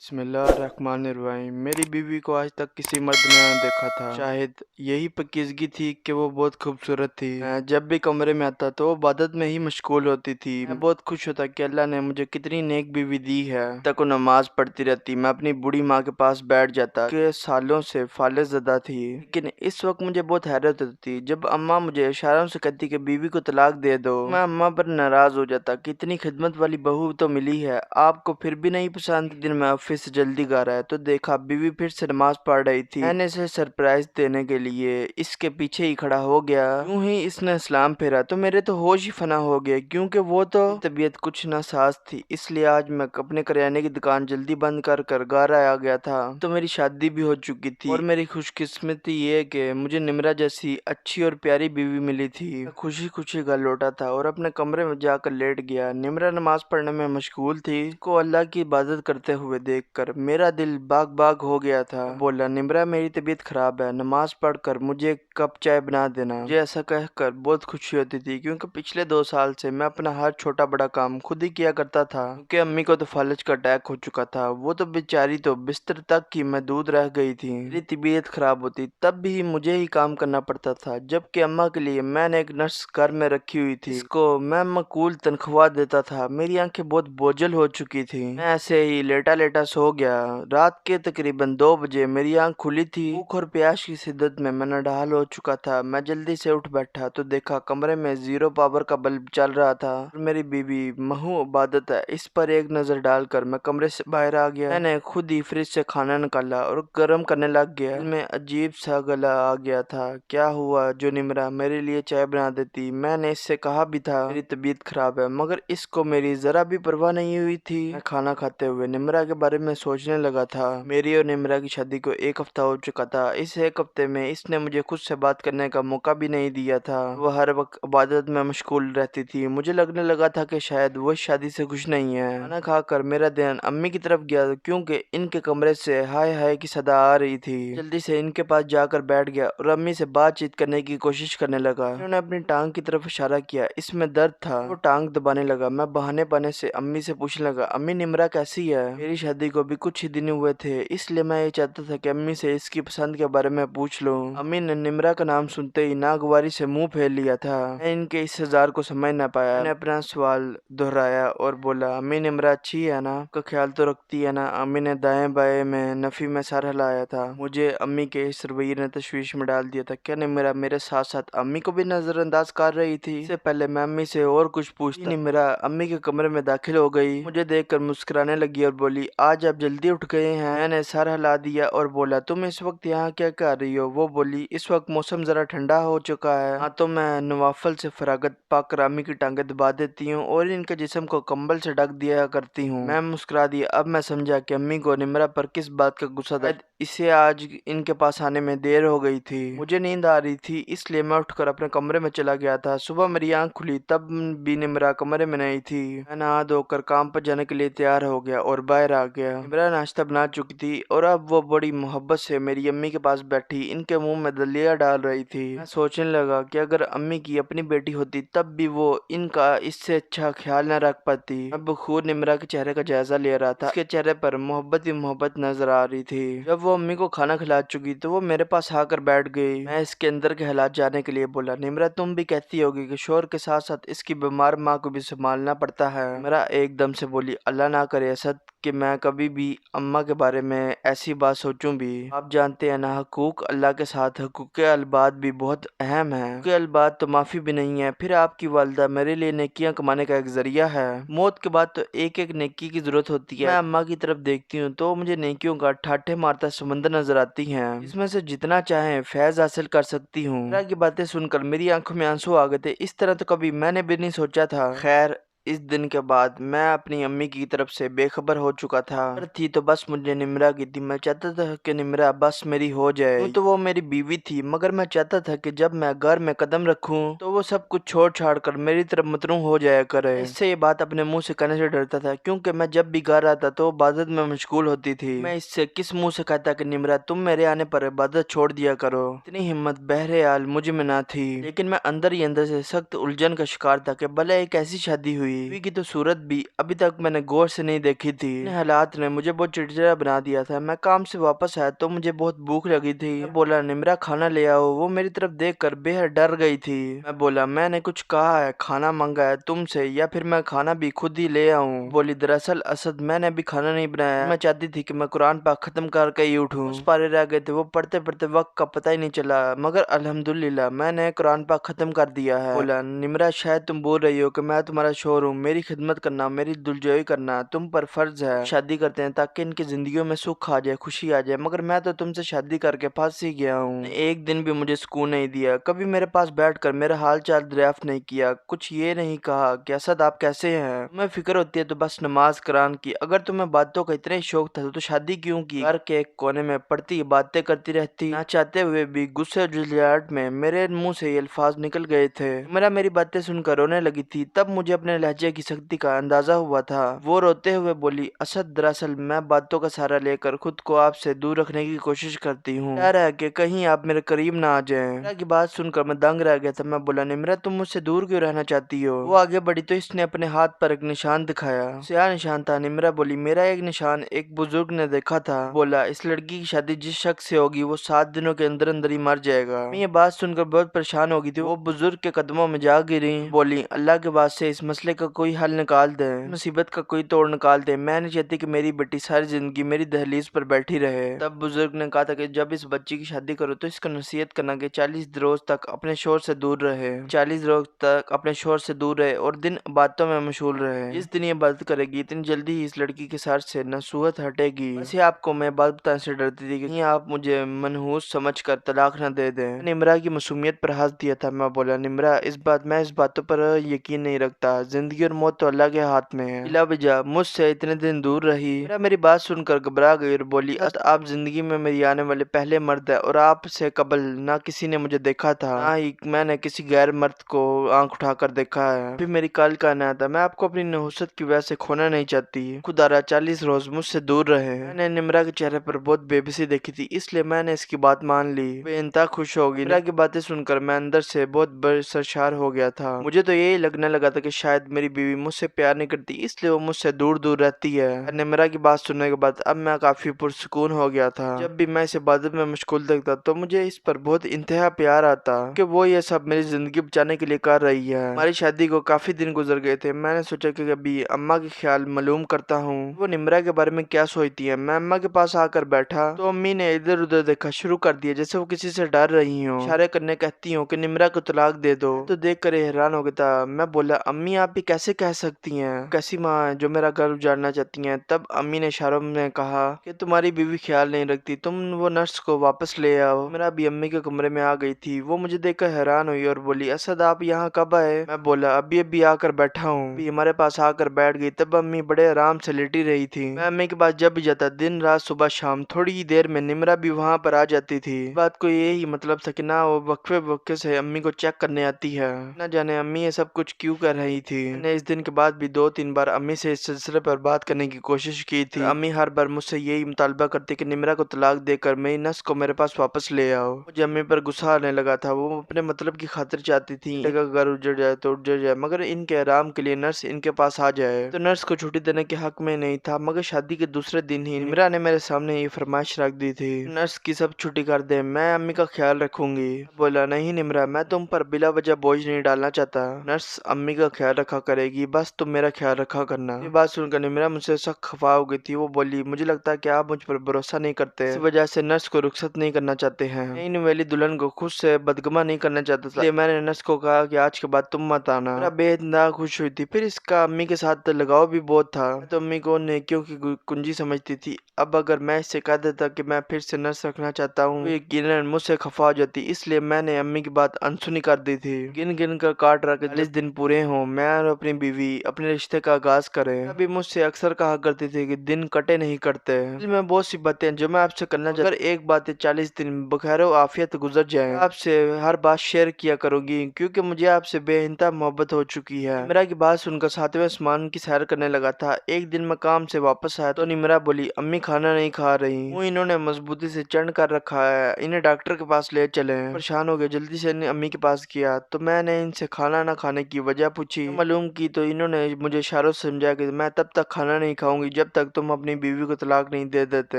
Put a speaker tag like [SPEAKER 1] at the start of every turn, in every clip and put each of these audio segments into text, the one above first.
[SPEAKER 1] بسم اللہ الرحمن الرحیم۔ میری بیوی کو آج تک کسی مرد نے نہ دیکھا تھا۔ شاید یہی پاکیزگی تھی کہ وہ بہت خوبصورت تھی۔ میں جب بھی کمرے میں آتا تو وہ عبادت میں ہی مشغول ہوتی تھی۔ میں بہت خوش ہوتا کہ اللہ نے مجھے کتنی نیک بیوی دی ہے۔ تک وہ نماز پڑھتی رہتی۔ میں اپنی بوڑھی ماں کے پاس بیٹھ جاتا کہ سالوں سے فالج زدہ تھی، لیکن اس وقت مجھے بہت حیرت ہوتی جب اماں مجھے اشاروں سے کہتی کہ بیوی کو طلاق دے دو۔ میں اماں پر ناراض ہو جاتا کہ اتنی خدمت والی بہو تو ملی ہے، آپ کو پھر بھی نہیں پسند۔ دن میں آفس سے جلدی گا رہا ہے تو دیکھا بیوی پھر سے نماز پڑھ رہی تھی۔ میں نے اسے سرپرائز دینے کے لیے اس کے پیچھے ہی کھڑا ہو گیا۔ یوں ہی اس نے سلام پھیرا تو میرے تو ہوش ہی فنا ہو گئے، کیونکہ وہ تو طبیعت کچھ ناساز تھی، اس لیے آج میں اپنے کریانے کی دکان جلدی بند کر گھر آ گیا تھا۔ تو میری شادی بھی ہو چکی تھی اور میری خوش قسمتی یہ کہ مجھے نمرہ جیسی اچھی اور پیاری بیوی ملی تھی۔ میں خوشی خوشی گھر لوٹا تھا اور اپنے کمرے میں جا کر لیٹ گیا۔ نمرہ نماز پڑھنے میں مشغول تھی۔ اس کو اللہ کی عبادت کرتے ہوئے دیکھ کر میرا دل باغ باغ ہو گیا تھا۔ بولا، نمرہ میری طبیعت خراب ہے، نماز پڑھ کر مجھے کپ چائے بنا دینا۔ مجھے ایسا کہہ کر بہت خوشی ہوتی تھی کیونکہ پچھلے 2 سال سے میں اپنا ہر چھوٹا بڑا کام خود ہی کیا کرتا تھا، کیونکہ امی کو تو فالج کا اٹیک ہو چکا تھا۔ وہ تو بیچاری تو بستر تک ہی محدود رہ گئی تھی۔ میری طبیعت خراب ہوتی تب بھی مجھے ہی کام کرنا پڑتا تھا، جبکہ اماں کے لیے میں نے ایک نرس گھر میں رکھی ہوئی تھی، اس کو میں معقول تنخواہ دیتا تھا۔ میری آنکھیں بہت بوجھل ہو چکی تھی، میں ایسے ہی لیٹا لیٹا سو گیا۔ رات کے تقریباً 2 بجے میری آنکھ کھلی تھی۔ بھوک اور پیاس کی شدت میں نڈال ہو چکا تھا۔ میں جلدی سے اٹھ بیٹھا تو دیکھا کمرے میں 0 پاور کا بلب چل رہا تھا اور میری بیوی محو عبادت ہے اس پر ایک نظر ڈال کر میں کمرے سے باہر آ گیا۔ میں نے خود ہی فریج سے کھانا نکالا اور گرم کرنے لگ گیا۔ دل میں عجیب سا گلا آ گیا تھا، کیا ہوا جو نمرہ میرے لیے چائے بنا دیتی۔ میں نے اس سے کہا بھی تھا میری طبیعت خراب ہے، مگر اس کو میری ذرا بھی پرواہ نہیں ہوئی تھی۔ میں کھانا کھاتے ہوئے نمرہ کے بارے میں سوچنے لگا تھا۔ میری اور نمرہ کی شادی کو 1 ہفتہ ہو چکا تھا۔ اس 1 ہفتے میں اس نے مجھے خود سے بات کرنے کا موقع بھی نہیں دیا تھا۔ وہ ہر وقت عبادت میں مشغول رہتی تھی۔ مجھے لگنے لگا تھا کہ شاید وہ اس شادی سے خوش نہیں ہے۔ کھانا کھا کر میرا دھیان امی کی طرف گیا کیونکہ ان کے کمرے سے ہائے ہائے کی صدا آ رہی تھی۔ جلدی سے ان کے پاس جا کر بیٹھ گیا اور امی سے بات چیت کرنے کی کوشش کرنے لگا۔ انہوں نے اپنی ٹانگ کی طرف اشارہ کیا، اس میں درد تھا۔ وہ ٹانگ دبانے لگا۔ میں بہانے بانے سے امی سے پوچھنے لگا، امی نمرہ کیسی ہے؟ میری شادی کو بھی کچھ ہی دن ہوئے تھے، اس لیے میں یہ چاہتا تھا کہ امی سے اس کی پسند کے بارے میں پوچھ لوں۔ امی نے نمرہ کا نام سنتے ہی ناگواری سے منہ پھیر لیا تھا۔ میں ان کے اس اظہار کو سمجھ نہ پایا۔ میں نے اپنا سوال دہرایا اور بولا، امی نمرہ اچھی ہے نا؟ آپ کا خیال تو رکھتی ہے نا؟ امی نے دائیں بائیں میں نفی میں سر ہلایا تھا۔ مجھے امی کے اس رویے نے تشویش میں ڈال دیا تھا۔ کیا نمرہ میرے ساتھ ساتھ امی کو بھی نظر انداز کر رہی تھی؟ اس سے پہلے میں امی سے اور کچھ پوچھتا، نمرہ امی کے کمرے میں داخل ہو گئی، مجھے دیکھ کر مسکرانے لگی اور بولی، آج آپ جلدی اٹھ گئے ہیں؟ میں نے سر ہلا دیا اور بولا، تم اس وقت یہاں کیا کر رہی ہو؟ وہ بولی، اس وقت موسم ذرا ٹھنڈا ہو چکا ہے، ہاں تو میں نوافل سے فراغت پا کر امی کی ٹانگیں دبا دیتی ہوں اور ان کے جسم کو کمبل سے ڈھک دیا کرتی ہوں۔ میں مسکرا دیا۔ اب میں سمجھا کہ امی کو نمرہ پر کس بات کا غصہ تھا، اسے آج ان کے پاس آنے میں دیر ہو گئی تھی۔ مجھے نیند آ رہی تھی، اس لیے میں اٹھ کر اپنے کمرے میں چلا گیا تھا۔ صبح میری آنکھ کھلی تب بھی نمرہ کمرے میں نہیں تھی۔ میں نہا دھو کر کام پر جانے کے لیے تیار ہو گیا اور باہر آ گیا۔ نمرہ ناشتہ بنا چکی تھی اور اب وہ بڑی محبت سے میری امی کے پاس بیٹھی ان کے منہ میں دلیا ڈال رہی تھی۔ میں سوچنے لگا کہ اگر امی کی اپنی بیٹی ہوتی تب بھی وہ ان کا اس سے اچھا خیال نہ رکھ پاتی۔ میں بخور نمرہ کے چہرے کا جائزہ لے رہا تھا، اس کے چہرے پر محبت ہی محبت نظر آ رہی تھی۔ جب وہ امی کو کھانا کھلا چکی تو وہ میرے پاس آ کر بیٹھ گئی۔ میں اس کے اندر کے حالات جاننے کے لیے بولا، نمرہ تم بھی کہتی ہوگی کہ شوہر کے ساتھ ساتھ اس کی بیمار ماں کو بھی سنبھالنا پڑتا ہے؟ نمرہ ایک دم سے بولی، اللہ نہ کرے اسد کہ میں کبھی بھی اماں کے بارے میں ایسی بات سوچوں بھی۔ آپ جانتے ہیں نا، حقوق اللہ کے ساتھ حقوق العباد بھی بہت اہم ہے۔ حقوق العباد تو معافی بھی نہیں ہے۔ پھر آپ کی والدہ میرے لیے نیکیاں کمانے کا ایک ذریعہ ہے۔ موت کے بعد تو ایک ایک نیکی کی ضرورت ہوتی ہے۔ میں اماں کی طرف دیکھتی ہوں تو مجھے نیکیوں کا ٹھاٹھے مارتا سمندر نظر آتی ہیں، اس میں سے جتنا چاہیں فیض حاصل کر سکتی ہوں۔ اس طرح کی باتیں سن کر میری آنکھوں میں آنسو آ گئے تھے۔ اس طرح تو کبھی میں نے بھی نہیں سوچا تھا۔ خیر، اس دن کے بعد میں اپنی امی کی طرف سے بے خبر ہو چکا تھا۔ اگر تھی تو بس مجھے نمرہ کی تھی۔ میں چاہتا تھا کہ نمرہ بس میری ہو جائے، یوں تو وہ میری بیوی تھی، مگر میں چاہتا تھا کہ جب میں گھر میں قدم رکھوں تو وہ سب کچھ چھوڑ چھاڑ کر میری طرف متروع ہو جایا کرے۔ اس سے یہ بات اپنے منہ سے کہنے سے ڈرتا تھا کیونکہ میں جب بھی گھر آتا تو عبادت میں مشغول ہوتی تھی۔ میں اس سے کس منہ سے کہتا کہ نمرہ تم میرے آنے پر عبادت چھوڑ دیا کرو؟ اتنی ہمت بہرحال مجھ میں نہ تھی، لیکن میں اندر ہی اندر سے سخت الجھن کا شکار تھا کہ بھلا ایک ایسی شادی ہوئی हुई। बीवी की तो सूरत भी अभी तक मैंने गौर से नहीं देखी थी। इन हालात ने मुझे बहुत चिड़चिड़ा बना दिया था। मैं काम से वापस आया तो मुझे बहुत भूख लगी थी। मैं बोला निम्रा खाना ले आओ। वो मेरी तरफ देखकर बेहद डर गई थी। मैं बोला मैंने कुछ कहा है? खाना मांगा है तुमसे या फिर मैं खाना भी खुद ही ले आऊं? बोली दरअसल असद मैंने अभी खाना नहीं बनाया। मैं चाहती थी कि मैं कुरान पाक खत्म करके ही उठूं। उस पारे रह गए थे। वो पढ़ते पढ़ते वक्त का पता ही नहीं चला, मगर अल्हम्दुलिल्लाह मैंने कुरान पाक खत्म कर दिया है। बोला निम्रा शायद तुम बोल रही हो कि मैं तुम्हारा शोहर हूँ, मेरी खिदमत करना, मेरी दिलजोई करना तुम पर फर्ज है। शादी करते हैं ताकि इनकी जिंदगियों में सुख आ जाए, खुशी आ जाए, मगर मैं तो तुमसे शादी करके फंस ही गया हूँ। एक दिन भी मुझे सुकून नहीं दिया, कभी मेरे पास बैठकर मेरा हाल चाल दरियाफ्त नहीं किया, कुछ ये नहीं कहा कि असद आप कैसे हैं। तुम्हें फिक्र होती है तो बस नमाज कुरान की, अगर तुम्हें बातों का इतना ही शौक था तो शादी क्यों की? घर के एक कोने में पड़ती बातें करती रहती। ना चाहते हुए भी गुस्से जुझलाहट में मेरे मुंह से ये अल्फाज निकल गए थे। मेरी बातें सुनकर रोने लगी थी। तब मुझे अपने लहजे की सख्ती का अंदाजा हुआ था। वो रोते हुए बोली असद दरअसल मैं बातों का सहारा लेकर खुद को आपसे दूर रखने की कोशिश करती हूँ। डर है कि कहीं आप मेरे करीब ना आ जाएं। निम्रा की बात सुनकर मैं दंग रह गया था। मैं बोला निम्रा तुम मुझसे दूर क्यों रहना चाहती हो? वो आगे बढ़ी तो इसने अपने हाथ पर एक निशान दिखाया। क्या निशान था? निम्रा बोली मेरा एक निशान एक बुजुर्ग ने देखा था। बोला इस लड़की की शादी जिस शख्स से होगी वो 7 दिनों के अंदर अंदर ही मर जाएगा। मैं ये बात सुनकर बहुत परेशान हो गई थी। वो बुजुर्ग के कदमों में जा गिरी। बोली अल्लाह के वास्ते इस मसले का कोई हल निकाल दे, मुसीबत का कोई तोड़ निकाल दे। मैं नहीं चाहती कि मेरी बेटी सारी जिंदगी मेरी दहलीज पर बैठी रहे। तब बुजुर्ग ने कहा था कि जब इस बच्ची की शादी करो तो इसको नसीहत करना कि 40 रोज तक अपने शोहर से दूर रहे, 40 रोज तक अपने शोहर से दूर रहे और दिन बातों में मशगूल रहे। जिस दिन ये बात करेगी इतनी जल्दी ही इस लड़की के सर से नसूहत हटेगी। वैसे आपको मैं बात बताने से डरती थी कि आप मुझे मनहूस समझ कर तलाक न दे दें। मैंने निम्रा की मासूमियत पर हंस दिया था। मैं बोला निम्रा मैं इस बातों पर यकीन नहीं रखता, जिंदगी और मौत तो अल्लाह के हाथ में है। बिला वजह मुझसे इतने दिन दूर रही। मेरी बात सुनकर घबरा गई और बोली आप जिंदगी में मेरी आने वाले पहले मर्द है और आपसे कबल ना किसी ने मुझे देखा था, ना ही मैंने किसी गैर मर्द को आंख उठाकर देखा है। फिर मेरी कल का आना था। मैं आपको अपनी नहुसत की वजह से खोना नहीं चाहती। खुदारा 40 रोज मुझसे दूर रहे। मैंने निम्रा के चेहरे पर बहुत बेबसी देखी थी, इसलिए मैंने इसकी बात मान ली। वे इंतहा खुश होगी। निम्रा की बातें सुनकर मैं अंदर से बहुत सरशार हो गया था। मुझे तो यही लगने लगा था कि शायद मेरी बीवी मुझसे प्यार नहीं करती, इसलिए वो मुझसे दूर दूर रहती है। निम्रा की बात सुनने के बाद अब मैं काफी पुरसुकून हो गया था। जब भी मैं इसे इबादत में मशगूल देखता तो मुझे इस पर बहुत इंतहा प्यार आता कि वो ये सब मेरी जिंदगी बचाने के लिए कर रही है। हमारी शादी को काफी दिन गुजर गए थे। मैंने सोचा कि अभी अम्मा के ख्याल मालूम करता हूँ वो निम्रा के बारे में क्या सोचती है। मैं अम्मा के पास आकर बैठा तो अम्मी ने इधर उधर देखा शुरू कर दिया जैसे वो किसी से डर रही हो। इशारे करने कहती हूँ कि निम्रा को तलाक दे दो। तो देख कर हैरान हो गया था। मैं बोला अम्मी आप भी कैसे कह सकती हैं? कैसी माँ है जो मेरा घर उजाड़ना चाहती हैं? तब अम्मी ने इशारों में कहा कि तुम्हारी बीवी ख्याल नहीं रखती, तुम वो नर्स को वापस ले आओ। मेरा भी अम्मी के कमरे में आ गई थी। वो मुझे देखकर हैरान हुई और बोली असद आप यहाँ कब आए? मैं बोला अभी अभी आकर बैठा हूँ। अभी हमारे पास आकर बैठ गई। तब अम्मी बड़े आराम से लेटी रही थी। मैं अम्मी के पास जब भी जाता दिन रात सुबह शाम थोड़ी ही देर में निम्रा भी वहाँ पर आ जाती थी। बात को यही मतलब था कि ना वो वक्फे वक्फे से अम्मी को चेक करने आती है। न जाने अम्मी ये सब कुछ क्यों कर रही थी। मैंने इस दिन के बाद भी 2-3 बार अम्मी से इस सिलसिले पर बात करने की कोशिश की थी। अम्मी हर बार मुझसे यही मुतालबा करती कि निम्रा को तलाक देकर मेरी नस को मेरे पास वापस ले आओ। मुझे अम्मी पर गुस्सा आने लगा था। वो अपने मतलब की खातिर चाहती थी अगर उजड़ जाए तो उजड़ जाए, मगर इनके आराम के लिए नर्स इनके पास आ जाए। तो नर्स को छुट्टी देने के हक में नहीं था, मगर शादी के दूसरे दिन ही निम्रा ने मेरे सामने ये फरमाइश रख दी थी नर्स की सब छुट्टी कर दे, मैं अम्मी का ख्याल रखूंगी। बोला नहीं निम्रा मैं तुम पर बिला वजह बोझ नहीं डालना चाहता। नर्स अम्मी का ख्याल रखा करेगी, बस तुम मेरा ख्याल रखा करना। ये बात सुनकर निम्रा मुझसे सख्त खफा हो गई थी। वो बोली मुझे लगता है कि आप मुझ पर भरोसा नहीं करते, इस वजह से नर्स को रुखसत नहीं करना चाहते हैं। नई नवेली दुल्हन को खुद से बदगमा नहीं करना चाहता था, इसलिए मैंने नर्स को कहा कि आज के बाद तुम मत आना। मेरा बेहद खुश हुई थी। फिर इसका अम्मी के साथ लगाव भी बहुत था, तो अम्मी को नेकियों की कुंजी समझती थी। अब अगर मैं इससे कह देता कि मैं फिर से नर्स रखना चाहता हूँ तो यकीनन मुझसे खफा हो जाती, इसलिए मैंने अम्मी की बात अनसुनी कर दी थी। गिन गिन कर काट रहा 40 दिन पूरे हों मैं और अपनी बीवी अपने रिश्ते का आगाज करें। अभी मुझसे अक्सर कहा करती थी कि दिन कटे नहीं करते। दिल में बहुत सी बातें जो मैं आपसे करना चाहता, अगर एक बात 40 दिन बखैर आफियत गुजर जाए आपसे हर बात शेयर किया करूंगी, क्योंकि मुझे आपसे बेइंतहा मोहब्बत हो चुकी है। निम्रा की बात सुनकर 7वें आसमान की सैर करने लगा था। एक दिन मैं काम से वापस आया तो निम्रा बोली अम्मी खाना नहीं खा रही, वो इन्होंने मजबूती से चढ़ कर रखा है, इन्हें डॉक्टर के पास ले चले। परेशान हो गए, जल्दी से अम्मी के पास किया तो मैंने इनसे खाना ना खाने की वजह पूछी। मालूम मालूम की तो इन्होंने मुझे इशारों से समझाया कि मैं तब तक खाना नहीं खाऊंगी जब तक तुम अपनी बीवी को तलाक नहीं दे देते।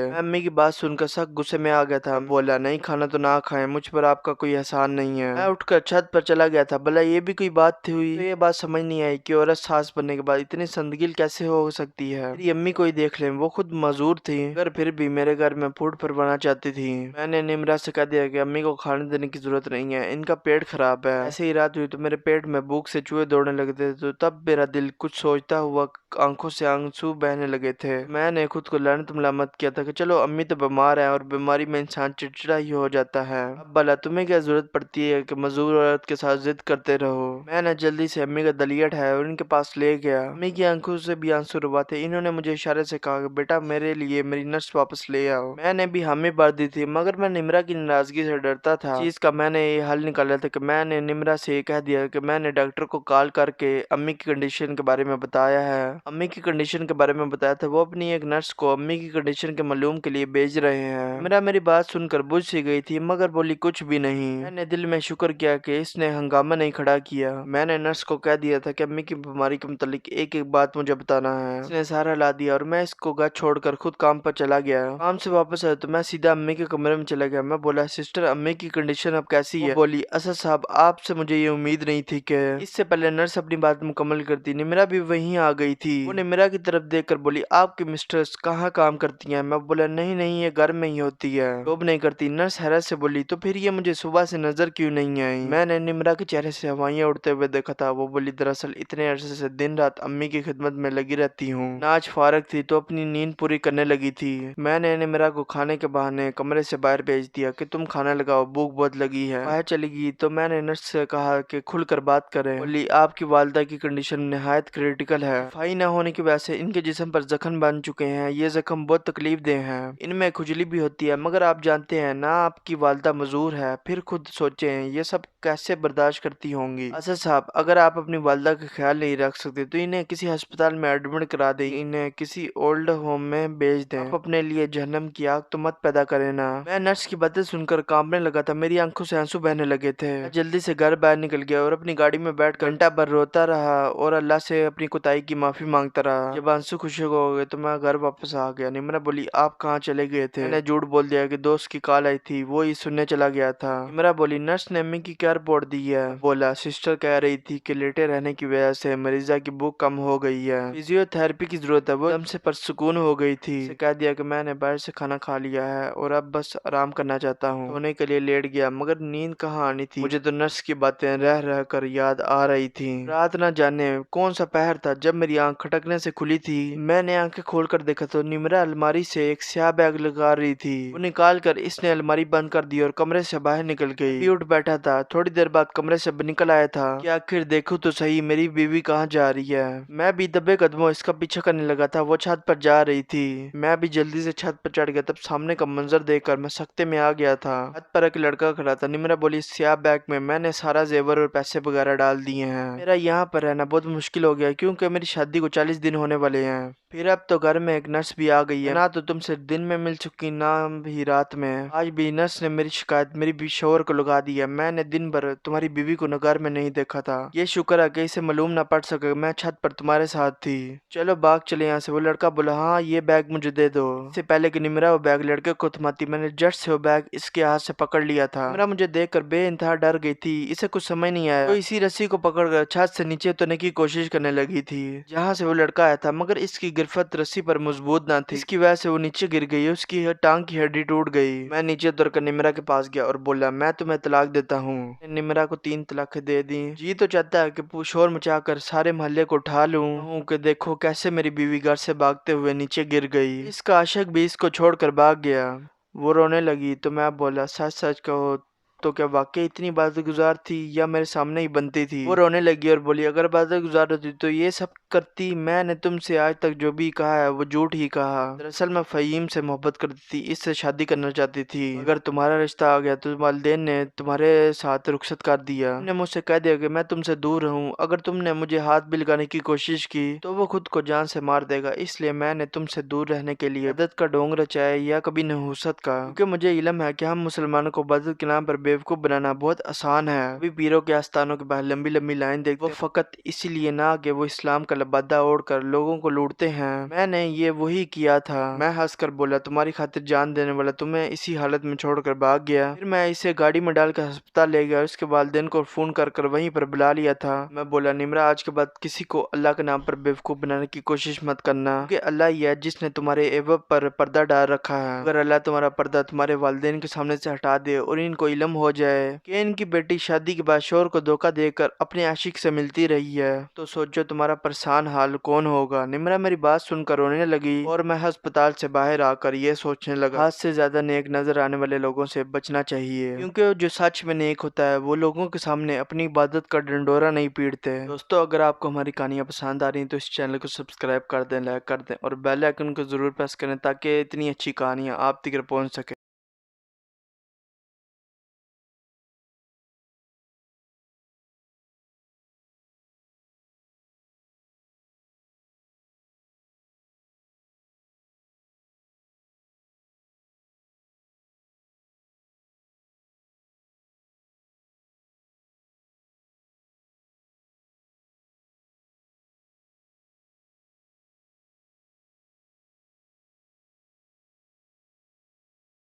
[SPEAKER 1] मैं अम्मी की बात सुनकर सख्त गुस्से में आ गया था। बोला, नहीं खाना तो ना खाएं, मुझ पर आपका कोई एहसान नहीं है। मैं उठकर छत पर चला गया था। भला ये भी कोई बात थी हुई? तो ये बात समझ नहीं आई कि औरत सास बनने के बाद इतनी संदगिल कैसे हो सकती है। मेरी अम्मी को ही देख लें, वो खुद मजदूर थी, मगर फिर भी मेरे घर में फूड फरमाना चाहती थी। मैंने निमरा से कह दिया कि अम्मी को खाने देने की जरूरत नहीं है, इनका पेट खराब है। ऐसे ही रात हुई तो मेरे पेट में भूख से चूहे दौड़ने लगे थे, तो तब मेरा दिल कुछ सोचता हुआ आंखों से आंसू बहने लगे थे। मैंने खुद को लानत मलामत किया था कि चलो अम्मी तो बीमार है और बीमारी में इंसान चिड़चिड़ा ही हो जाता है, अब भला तुम्हें क्या जरूरत पड़ती है कि मजदूर औरत के साथ जिद करते रहो। मैंने जल्दी से अम्मी का दलिया उठाया और उनके पास ले गया। अम्मी की आंखों से भी आंसू रुआ थे। इन्होंने मुझे इशारे से कहा कि बेटा मेरे लिए मेरी नर्स वापस ले आओ। मैंने भी हामी भर दी थी, मगर मैं निमरा की नाराजगी से डरता था। चीज का मैंने ये हल निकाला था कि मैंने निमरा से कह दिया कि मैंने डॉक्टर को कॉल करके अम्मी की कंडीशन के बारे में बताया है। अम्मी की कंडीशन के बारे में बताया था। वो अपनी एक नर्स को अम्मी की कंडीशन के मालूम के लिए भेज रहे हैं। मेरी बात सुनकर बुझ सी गई थी, मगर बोली कुछ भी नहीं। मैंने दिल में शुक्र किया कि इसने हंगामा नहीं खड़ा किया। मैंने नर्स को कह दिया था कि अम्मी की बीमारी के मुतालिक एक एक बात मुझे बताना है। इसने सहारा ला दिया और मैं इसको घर छोड़कर खुद काम पर चला गया। काम से वापस आया तो मैं सीधा अम्मी के कमरे में चला गया। मैं बोला, सिस्टर अम्मी की कंडीशन अब कैसी है? बोली, असद साहब आपसे मुझे ये उम्मीद नहीं थी कि। इससे पहले नर्स अपनी बात मुकम्मल करती निमरा भी वहीं आ गई थी। वो निमरा की तरफ देखकर बोली, आपकी मिस्ट्रेस कहाँ काम करती हैं? मैं बोला, नहीं नहीं ये घर में ही होती है, जॉब नहीं करती। नर्स हैरत से बोली, तो फिर ये मुझे सुबह से नजर क्यों नहीं आई? मैंने निमरा के चेहरे से हवाइयां उड़ते हुए देखा था। वो बोली, दरअसल इतने अरसे से दिन रात अम्मी की खिदमत में लगी रहती हूँ, ना आज फारग थी तो अपनी नींद पूरी करने लगी थी। मैंने निमरा को खाने के बहाने कमरे से बाहर भेज दिया कि तुम खाना लगाओ, भूख बहुत लगी है। बाहर चली गई तो मैंने नर्स से कहा कि खुलकर बात करें। बोली, आपकी वालदा की कंडीशन निहायत क्रिटिकल है, सफाई न होने की वजह से इनके जिस्म पर जख्म बन चुके हैं। ये जख्म बहुत तकलीफ दे हैं, इनमें खुजली भी होती है, मगर आप जानते हैं ना आपकी वालदा मजदूर है, फिर खुद सोचें ये सब कैसे बर्दाश्त करती होंगी। असद साहब अगर आप अपनी वालदा का ख्याल नहीं रख सकते तो इन्हें किसी अस्पताल में एडमिट करा दें, इन्हें किसी ओल्ड होम में भेज दें। आप अपने लिए जहन्नम की आग तो मत पैदा करें ना। मैं नर्स की बातें सुनकर कांपने लगा था, मेरी आंखों से आंसू बहने लगे थे। मैं जल्दी से घर बाहर निकल गया और अपनी गाड़ी में बैठ घंटा भर रोता रहा और अल्लाह से अपनी कोताही की माफी मांगता रहा। जब आंसू खुशी हो गए तो मैं घर वापस आ गया। निमरा बोली, आप कहाँ चले गए थे? मैंने झूठ बोल दिया कि दोस्त की कॉल आई थी, वो ही सुनने चला गया था। निमरा बोली, नर्स ने अम्मी की क्या रिपोर्ट दी है? बोला, सिस्टर कह रही थी कि लेटे रहने की वजह से मरीजा की भूख कम हो गई है, फिजियोथेरेपी की जरूरत है। वो दम से परसुकून हो गई थी। कह दिया कि मैंने बाहर से खाना खा लिया है और अब बस आराम करना चाहता हूँ। सोने के लिए लेट गया, मगर नींद कहाँ आनी थी। मुझे तो नर्स की बातें रह रह कर याद आ रही थी। रात न जाने कौन सा पहर था जब मेरी आंख खटकने से खुली थी। मैंने आंखें खोलकर देखा तो निमरा अलमारी से एक स्याह बैग लगा रही थी। वो निकाल कर इसने अलमारी बंद कर दी और कमरे से बाहर निकल गई। भी उठ बैठा था। थोड़ी देर बाद कमरे से निकल आया था कि आखिर देखूं तो सही मेरी बीवी कहाँ जा रही है। मैं भी दबे कदमों इसका पीछा करने लगा था। वो छत पर जा रही थी। मैं भी जल्दी से छत पर चढ़ गया। तब सामने का मंजर देखकर मैं सख्ते में आ गया था। छत पर एक लड़का खड़ा था। निमरा बोली, स्याह बैग में मैंने सारा जेवर और पैसे वगैरह डाल दिए हैं। मेरा यहाँ पर रहना बहुत मुश्किल हो गया क्योंकि मेरी शादी को 40 दिन होने वाले हैं। फिर अब तो घर में एक नर्स भी आ गई है। ना तो तुमसे दिन में मिल चुकी ना भी रात में। आज भी नर्स ने मेरी शिकायत मेरी भी शोहर को लगा दी है। मैंने दिन भर तुम्हारी बीवी को घर में नहीं देखा था। ये शुक्र है कि इसे मालूम ना पड़ सके मैं छत पर तुम्हारे साथ थी। चलो भाग चले यहाँ से। वो लड़का बोला, हाँ ये बैग मुझे दे दो। इससे पहले कि निमरा वो बैग लड़के को थमाती मैंने जट से वो बैग इसके हाथ से पकड़ लिया था। निमरा मुझे देखकर बेइंतहा डर गई थी। इसे कुछ समझ नहीं आया तो इसी रस्सी को पकड़कर छत से नीचे उतरने की कोशिश करने लगी थी जहाँ से वो लड़का आया था, मगर इसकी गिरफ्त रस्सी पर मजबूत ना थी। इसकी वजह से वो नीचे गिर गई। उसकी टांग की हड्डी टूट गई। मैं नीचे उतरकर निमरा के पास गया और बोला, मैं तुम्हें तलाक देता हूँ। निमरा को 3 तलाकें दे दी। जी तो चाहता है कि शोर मचाकर सारे मोहल्ले को उठा लूं कि देखो कैसे मेरी बीवी घर से भागते हुए नीचे गिर गई। इसका आशिक भी इसको छोड़कर भाग गया। वो रोने लगी तो मैं बोला, सच सच कहो तो क्या वाकई इतनी बातगुजार थी या मेरे सामने ही बनती थी? वो रोने लगी और बोली, अगर बातगुजार होती तो ये सब करती। मैंने तुमसे आज तक जो भी कहा है वो झूठ ही कहा। दरअसल मैं फहीम से मोहब्बत करती थी, इससे शादी करना चाहती थी। अगर तुम्हारा रिश्ता आ गया तो वालिदैन ने तुम्हारे साथ रुखसत कर दिया। तुमने मुझसे कह दिया कि मैं तुमसे दूर रहूं। अगर तुमने मुझे हाथ भी लगाने की कोशिश की तो वो खुद को जान से मार देगा। इसलिए मैंने तुमसे दूर रहने के लिए बदत का ढोंग रचाया या कभी नहुसत का, क्योंकि मुझे इल्म है कि हम मुसलमानों को बदत के नाम पर बेवकूफ बनाना बहुत आसान है। अभी पीरों के आस्थानों के बाहर लंबी लंबी लाइन देखते वो फकत इसीलिए ना कि वो इस्लाम का लबादा ओढ़कर लोगों को लूटते हैं। मैंने ये वही किया था। मैं हंसकर बोला, तुम्हारी खातिर जान देने वाला तुम्हें इसी हालत में छोड़कर भाग गया। फिर मैं इसे गाड़ी में डालकर अस्पताल ले गया। उसके वालिदैन को फोन कर वहीं पर बुला लिया था। मैं बोला, निम्रा, आज के बाद किसी को अल्लाह के नाम पर बेवकूफ बनाने की कोशिश मत करना, क्योंकि अल्लाह ही है जिसने तुम्हारे एवब पर पर्दा डाल रखा है। अगर अल्लाह तुम्हारा पर्दा तुम्हारे वालिदैन के सामने से हटा दे और इनको इल्म हो जाए कि इनकी बेटी शादी के बाद शोहर को धोखा देकर अपने आशिक से मिलती रही है, तो सोचो तुम्हारा परेशान हाल कौन होगा। निम्रा मेरी बात सुनकर रोने लगी और मैं अस्पताल से बाहर आकर ये सोचने लगा, हाथ से ज्यादा नेक नजर आने वाले लोगों से बचना चाहिए, क्योंकि जो सच में नेक होता है वो लोगों के सामने अपनी इबादत का डंडोरा नहीं पीटते। दोस्तों, अगर आपको हमारी कहानियां पसंद आ रही हैं तो इस चैनल को सब्सक्राइब कर दें, लाइक कर दें और बेल आइकन को जरूर प्रेस करें ताकि इतनी अच्छी कहानियां आप तक पहुंच सके।